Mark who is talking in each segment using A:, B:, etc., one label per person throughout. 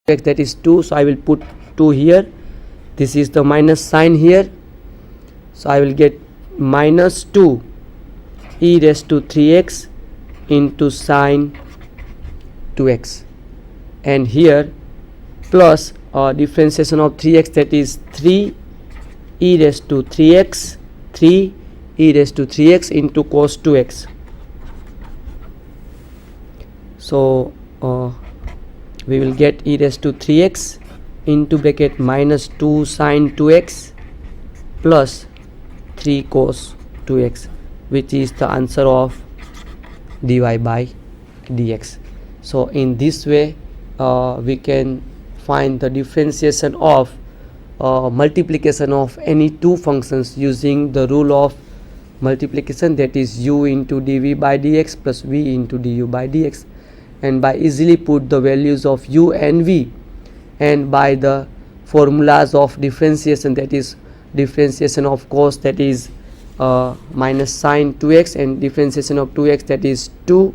A: x, that is 2. So I will put 2 here. This is the minus sign here. So I will get minus 2 e raised to 3x into sine 2x. And here plus differentiation of 3x, that is 3 e raised to 3x, 3 e raised to 3x into cos 2x. So we will get e raised to 3x into bracket minus 2 sine 2x plus 3 cos 2x, which is the answer of dy by dx. So in this way we can find the differentiation of multiplication of any two functions using the rule of multiplication, that is u into dv by dx plus v into du by dx. And by easily put the values of u and v, and by the formulas of differentiation, that is differentiation of cos, that is minus sine 2x, and differentiation of 2x, that is 2.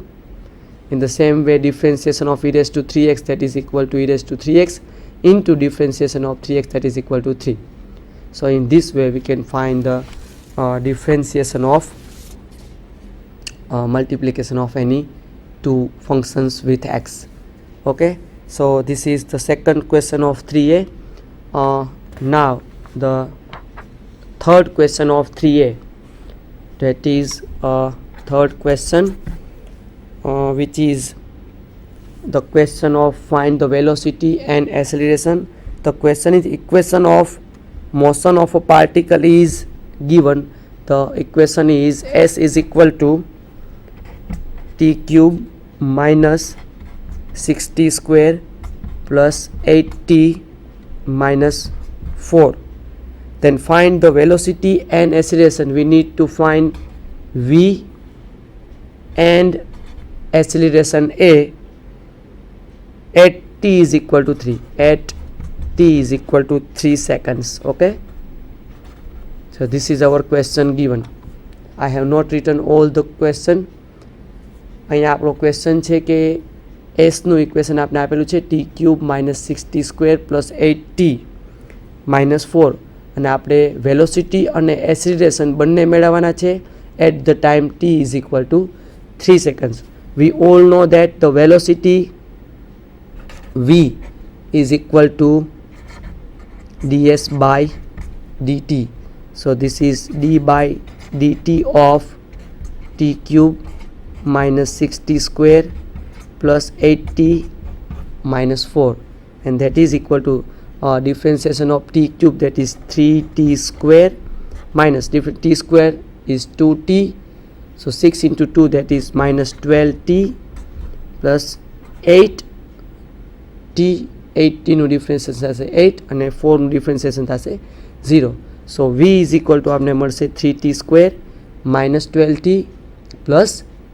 A: In the same way, differentiation of e raised to 3x, that is equal to e raised to 3x into differentiation of 3x, that is equal to 3. So in this way we can find the differentiation of multiplication of any two functions with x. Okay, so this is the second question of 3a. Now the third question of 3a, that is third question, which is the question of find the velocity and acceleration. The question is equation of motion of a particle is given. The equation is s is equal to t cube minus 6t square plus 8t minus 4. Then find the velocity and acceleration. We need to find v and acceleration a at t is equal to 3, at t is equal to 3 seconds. Okay, so this is our question given. I have not written all the question. અહીંયા આપણો question છે કે એસનું equation આપણે આપેલું છે T cube minus 6t square plus 8t minus 4, અને આપણે velocity અને એસિલેરેશન બંને મેળવવાના છે at the time t is equal to 3 seconds. We all know that the velocity v is equal to ds by dt. So this is d by dt of t cube minus 6t square plus 8t minus 4, and that is equal to differentiation of t cube, that is 3t square minus t square is 2t, so 6 into 2, that is minus 12t plus 8t, 8t નું differentiation થશે 8 અને 4 નું differentiation થશે 0. સો v is equal two આપણે મળશે 3t square minus 12t plus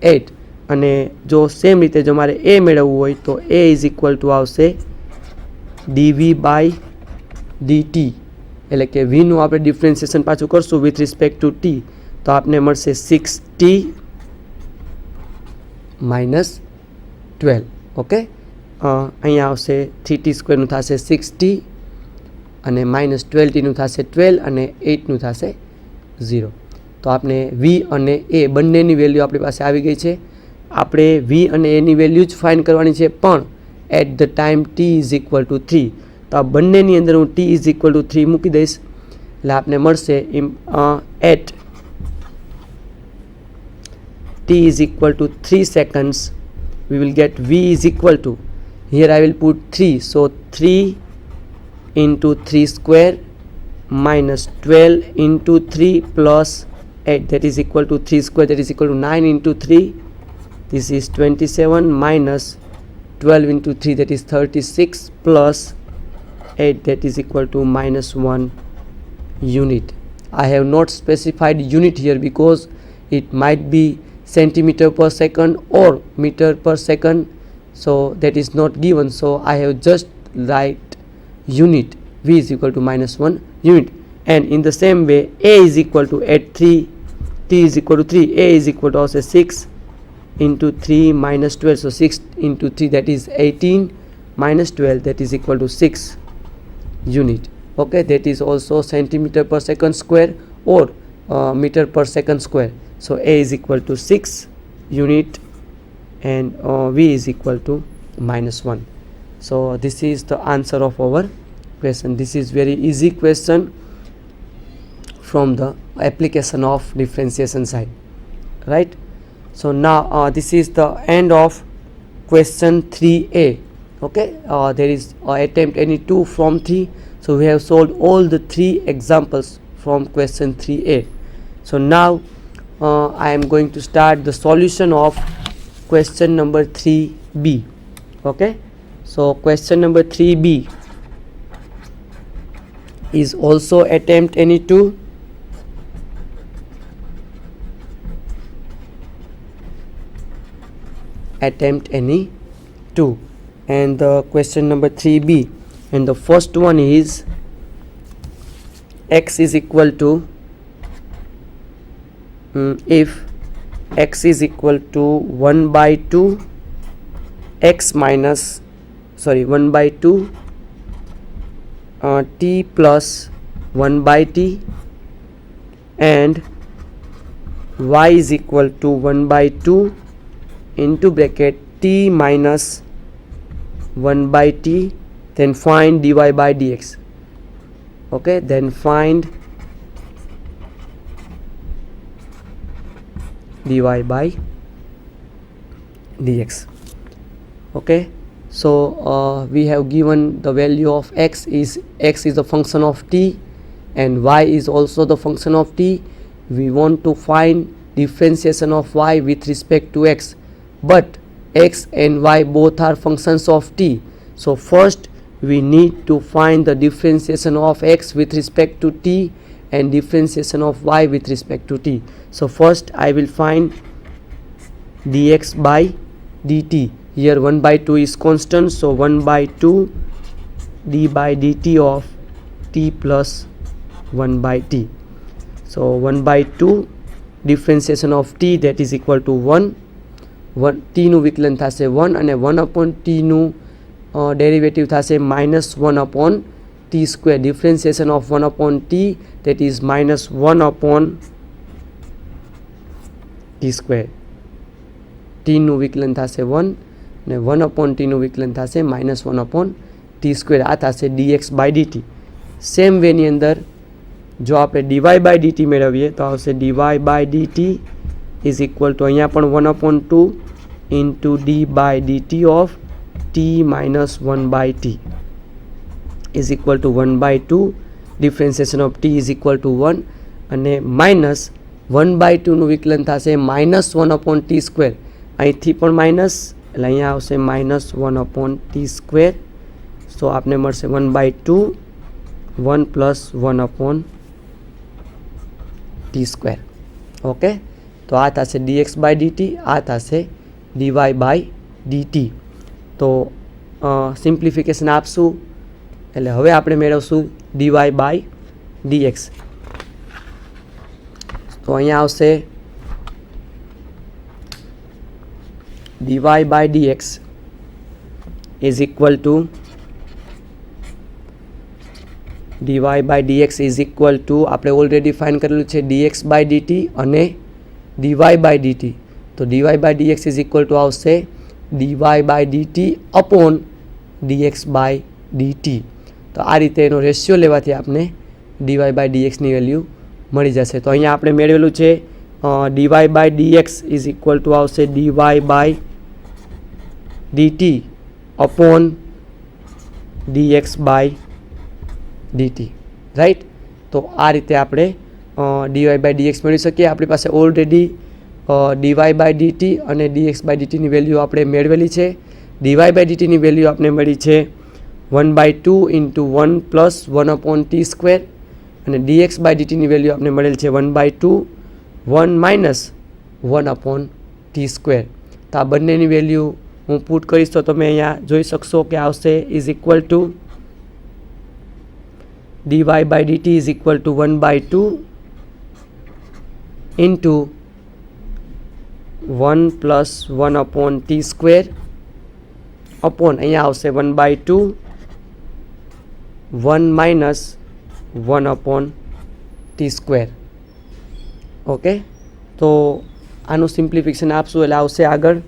A: 8, અને જો same રીતે જો મારે a મેળવવું હોય તો a ઇઝ ઇક્વલ ટુ આવશે dv બાય dt, એટલે કે v નું આપણે ડિફરન્સિએશન પાછું કરશું વિથ રિસ્પેક્ટ ટુ t, તો આપણે મળશે 6t માઇનસ 12. ઓકે, અહીંયા આવશે 3t સ્ક્વેરનું થશે 6t અને માઇનસ 12tનું થશે 12 અને 8નું થશે 0. તો આપણે v અને a બંનેની વેલ્યુ આપણી પાસે આવી ગઈ છે. આપણે v અને a ની વેલ્યુ જ ફાઇન્ડ કરવાની છે, પણ at the time t is equal to 3. તો આ બંનેની અંદર હું t ઇઝ ઇક્વલ ટુ 3 મૂકી દઈશ, એટલે આપણે મળશે at t is equal to 3 seconds, we will get v is equal to, here I will put 3, so 3 into 3 square minus 12 into 3 plus 8, that is equal to 3 square, that is equal to 9 into 3, this is 27 minus 12 into 3, that is 36 plus 8, that is equal to minus 1 unit. I have not specified unit here because it might be centimeter per second or meter per second, so that is not given, so I have just write unit, v is equal to minus 1 unit. And in the same way a is equal to, at 3 t is equal to 3, a is equal to also 6 into 3 minus 12, so 6 into 3, that is 18 minus 12, that is equal to 6 unit. Okay, that is also centimeter per second square or meter per second square. So A is equal to 6 unit and V is equal to -1. So this is the answer of our question. This is very easy question from the application of differentiation side, right? So now this is the end of question 3A. Okay, there is attempt any 2 from 3. So we have solved all the 3 examples from question 3A. So now I am going to start the solution of question number 3B. Okay, so question number 3B is also attempt any 2. Attempt any 2, and the question number 3B, and the first one is x is equal to if x is equal to 1 by 2 x minus 1 by 2 t plus 1 by t, and y is equal to 1 by 2 into bracket t minus 1 by t, then find dy by dx. Okay, then find dy by dx. Okay, so we have given the value of x is a function of t and y is also the function of t. We want to find differentiation of y with respect to x, but x and y both are functions of t. So first we need to find the differentiation of x with respect to t and differentiation of y with respect to t. So first I will find dx by dt. Here 1 by 2 is constant, so 1 by 2 d by dt of t plus 1 by t. So 1 by 2 differentiation of t, that is equal to 1. t નું વિકલન થશે 1 અને 1 upon t નું derivative થશે -1 upon t square. Differentiation of 1 upon t, that is -1 upon t square. t નું વિકલન થશે 1 અને 1 upon t નું વિકલન થશે -1 upon t square. આ થશે dx by dt. સેમ વેની અંદર જો આપણે dy by dt મેળવીએ તો આવશે dy by dt is equal to અહીંયા પણ 1 upon 2 into d by dt of t minus 1 by t is equal to 1 by 2. Differentiation of t is equal to 1 અને minus 1 by 2 નું વિકલન થશે -1 upon t square. અહીંથી પણ minus એટલે અહીંયા આવશે -1 upon t square. so આપને મળશે 1 by 2 1 plus 1 upon t square. Okay, તો આ થશે dx by dt, આ થશે dy by dt. તો સિમ્પ્લિફિકેશન આપશું એટલે હવે આપણે મેળવશું dy by dx. તો અહીંયા આવશે dy by dx is equal to dy by dx is equal to આપણે ઓલરેડી ફાઇન્ડ કરેલું છે dx by dt અને dy by dt. તો dy by dx is equal to આવશે dy by dt upon dx by dt. તો આ રીતે એનો રેશિયો લેવાથી આપણે dy by dx ની વેલ્યુ મળી જશે. તો અહીંયા આપણે મેળવેલું છે dy by dx is equal to આવશે dy by dt upon dx by dt, right. તો આ રીતે આપણે dy by dx મેળવી શકીએ. આપણી પાસે ઓલરેડી dy by dt અને dx by dt ની વેલ્યુ આપણે મેળવેલી છે. dy by dt ની વેલ્યુ આપણે મળી છે 1 by 2 into 1 plus 1 upon t square અને dx by dt ની વેલ્યુ આપણે મળેલ છે 1 by 2 1 minus 1 upon t square. તો આ બંનેની વેલ્યુ હું પુટ કરીશ તો તમે અહીંયા જોઈ શકશો કે આવશે is equal two dy by dt is equal to 1 by 2 into 1 plus 1 upon t square upon अहींया आवशे 1/2 1 minus 1 upon T square. Okay, तो આનું સિમ્પ્લિફિકેશન આપશું એટલે આવશે આગળ.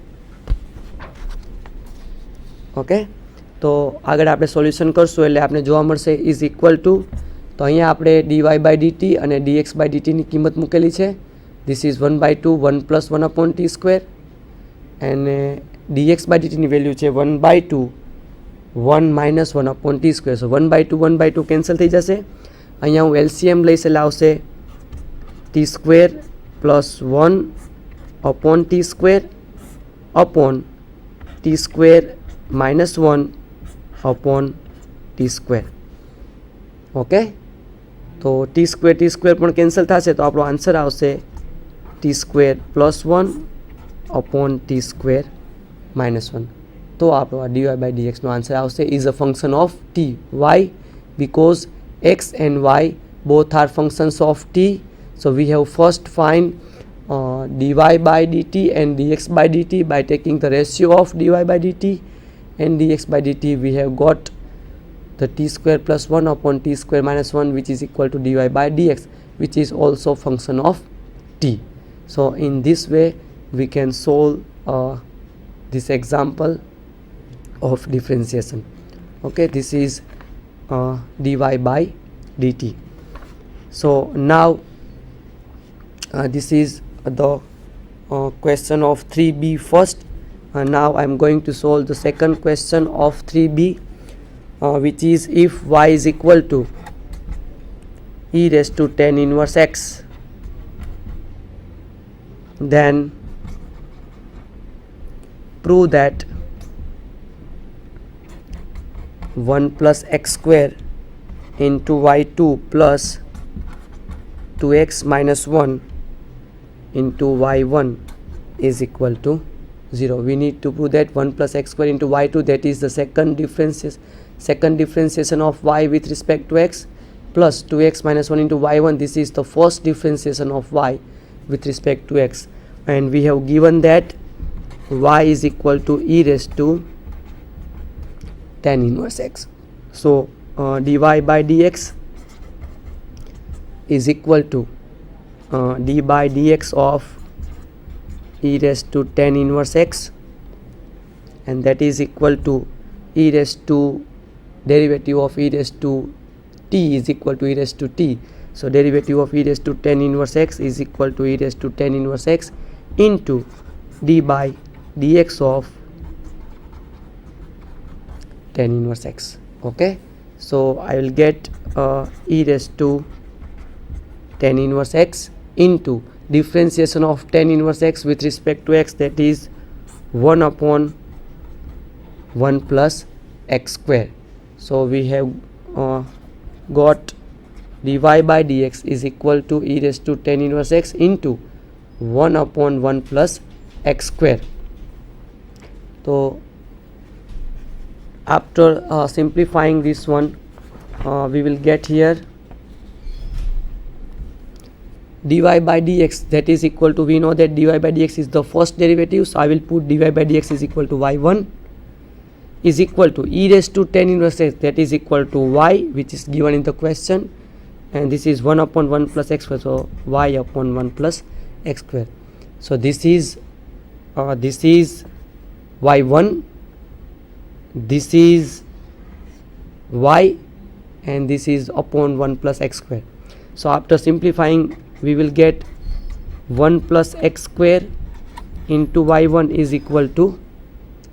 A: ઓકે, તો આગળ આપણે સોલ્યુશન કરશું એટલે આપણે જોવા મળશે ઇઝ ઇક્વલ ટુ, તો અહીંયા આપણે dy/dt અને dx/dtની કિંમત મૂકેલી છે. This is 1/2 1 + 1 upon T square અને dx/dtની વેલ્યુ છે 1/2 1 માઇનસ 1 अपॉन ટી સ્ક્વેર. સો 1/2 1/2 કેન્સલ થઈ જશે. અહીંયા હું એલસીએમ લઈશ એટલે આવશે T square plus 1 upon T square upon T square minus 1 upon T square. Okay, तो टी स्क्वेर पण कैंसल थशे तो आपणो आंसर आवशे T square plus 1 upon T square minus 1. तो आपणो आ dy/dx नो आंसर आवशे is a function of t. Y? Because x and y both are functions of t. So we have first find dy/dt and dx/dt by taking the ratio of dy/dt and dx/dt. We have got the t square plus 1 upon t square minus 1, which is equal to dy/dx, which is also function of t. So in this way we can solve this example of differentiation. Okay, this is dy/dt. So now this is the question of 3b first. Now I am going to solve the second question of 3b, which is if y is equal to e raised to tan inverse x, then prove that 1 plus x square into y2 plus 2x minus 1 into y1 is equal to 0. We need to prove that 1 plus x square into y2, that is the second differentiation of y with respect to x, plus 2x minus 1 into y1, this is the first differentiation of y with respect to x, and we have given that y is equal to e raised to tan inverse x. So dy/dx is equal to d/dx of e raised to tan inverse x, and that is equal to e raised to derivative of e raised to t is equal to e raised to t. So derivative of e raised to tan inverse x is equal to e raised to tan inverse x into d/dx of tan inverse x. Okay, so I will get e raised to tan inverse x into differentiation of tan inverse x with respect to x, that is 1 upon 1 plus x square. So we have got dy/dx is equal to e raised to tan inverse x into 1 upon 1 plus x square. So after simplifying this one, we will get here dy/dx, that is equal to, we know that dy/dx is the first derivative, so I will put dy/dx is equal to y1 is equal to e raised to tan inverse x, that is equal to y, which is given in the question, and this is 1 upon 1 plus x square, so y upon 1 plus x square. So this is y1, this is y, and this is upon 1 plus x square. So after simplifying, we will get 1 plus x square into y1 is equal to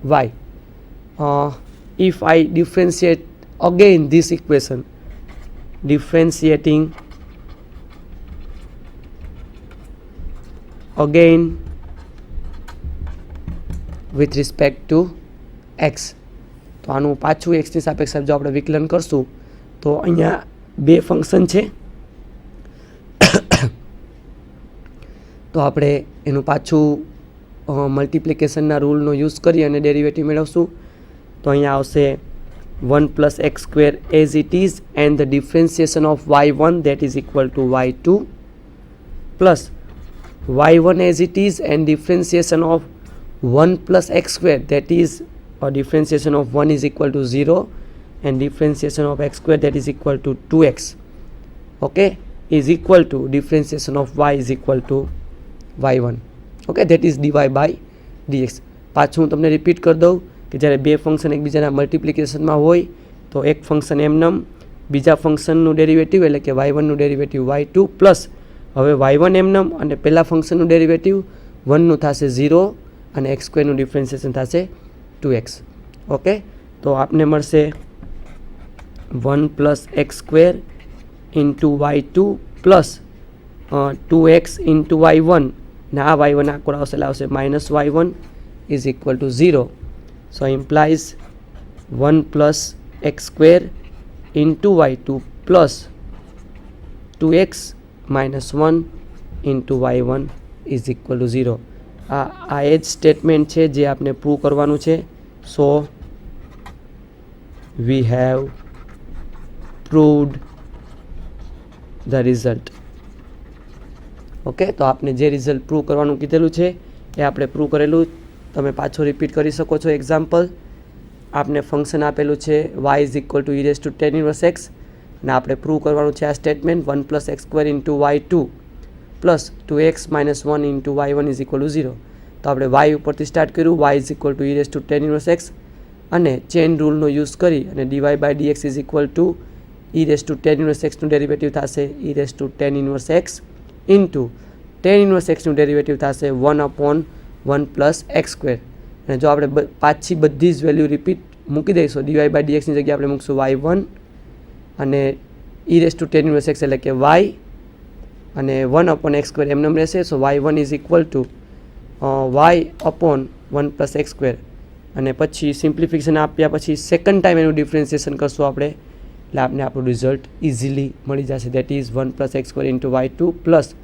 A: y. If I differentiate again this equation, differentiating again with respect to x, તો આનું પાછું એક્સની સાપેક્ષે જો આપણે વિકલન કરશું તો અહીંયા બે ફંક્શન છે, તો આપણે એનું પાછું મલ્ટિપ્લિકેશનના રૂલનો યુઝ કરી અને ડેરિવેટિવ મેળવશું. તો અહીંયા આવશે 1 plus x square as it is, and the differentiation of y1, that is equal to y2, plus y1 as it is and differentiation of 1 plus x square, that is differentiation of 1 is equal to 0 and differentiation of x square that is equal to 2x, okay, is equal to differentiation of y is equal to y1, okay, that is dy by dx. પાછું હું તમને repeat કરી દઉં કે જ્યારે બે function એકબીજાના મલ્ટિપ્લિકેશનમાં હોય તો એક ફંક્શન એમનેમ બીજા ફંક્શનનું ડેરિવેટિવ એટલે કે y1નું ડેરિવેટિવ y2 પ્લસ હવે y1 એમનેમ અને પહેલા ફંક્શનનું ડેરિવેટિવ 1નું થશે 0 અને x સ્ક્વેરનું ડિફરન્સિએશન થશે 2x, ઓકે. તો આપને મળશે 1 plus x square into y2 plus 2x into y1 ને આ y1 આખો આવશે એટલે આવશે minus y1 is equal to 0. So implies 1 plus x square into y2 plus 2x minus 1 into y1 is equal to 0. આ એ જ સ્ટેટમેન્ટ છે જે આપણે પ્રૂવ કરવાનું છે. સો we have proved the result. Okay, તો આપણે જે રિઝલ્ટ પ્રૂવ કરવાનું કીધેલું છે એ આપણે પ્રૂવ કરેલું. તમે પાછો રિપીટ કરી શકો છો. એક્ઝામ્પલ, આપને ફંક્શન આપેલું છે y is equal to e raise to tan inverse x અને આપણે પ્રૂવ કરવાનું છે આ statement 1 plus x square into y2 plus 2x minus 1 into y1 is equal to 0. તો આપણે y ઉપરથી સ્ટાર્ટ કર્યું, y is equal to e raise to tan inverse x અને ચેઇન રૂલનો યુઝ કરી અને dy by dx is equal to e raise to tan inverse xનું derivative થશે e raise to tan inverse x into tan inverse xનું derivative થશે 1/1 plus x square. અને જો આપણે પાછી બધી જ વેલ્યુ રિપીટ મૂકી દઈશું, ડીવાય બાય ડીએક્સની જગ્યાએ આપણે મૂકશું y1 અને e raise to tan inverse x એટલે કે y અને 1/x સ્ક્વેર એમને રહેશે. So y1 is equal to y/1 plus x square અને પછી સિમ્પ્લિફિકેશન આપ્યા પછી સેકન્ડ ટાઈમ એનું ડિફરન્સિએશન કરશું આપણે એટલે આપણે આપણું રિઝલ્ટ ઇઝીલી મળી જશે. That is 1 plus x square into y2 plus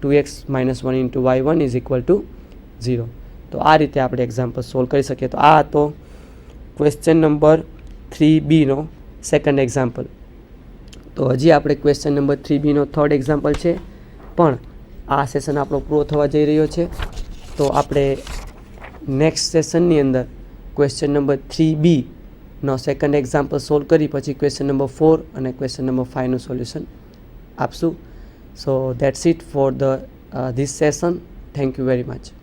A: 2x minus 1 into y1 is equal to 0. તો આ રીતે આપણે એક્ઝામ્પલ સોલ્વ કરી શકીએ. તો આ હતો ક્વેશ્ચન નંબર 3bનો સેકન્ડ એક્ઝામ્પલ. તો હજી આપણે ક્વેશ્ચન નંબર 3bનો થર્ડ એક્ઝામ્પલ છે, પણ આ સેશન આપણો પૂરો થવા જઈ રહ્યો છે. તો આપણે નેક્સ્ટ સેશનની અંદર ક્વેશ્ચન નંબર 3bનો સેકન્ડ એક્ઝામ્પલ સોલ્વ કરી પછી ક્વેશ્ચન નંબર 4 અને ક્વેશ્ચન નંબર 5નું સોલ્યુશન આપશું. સો that's it for the this session. Thank you very much.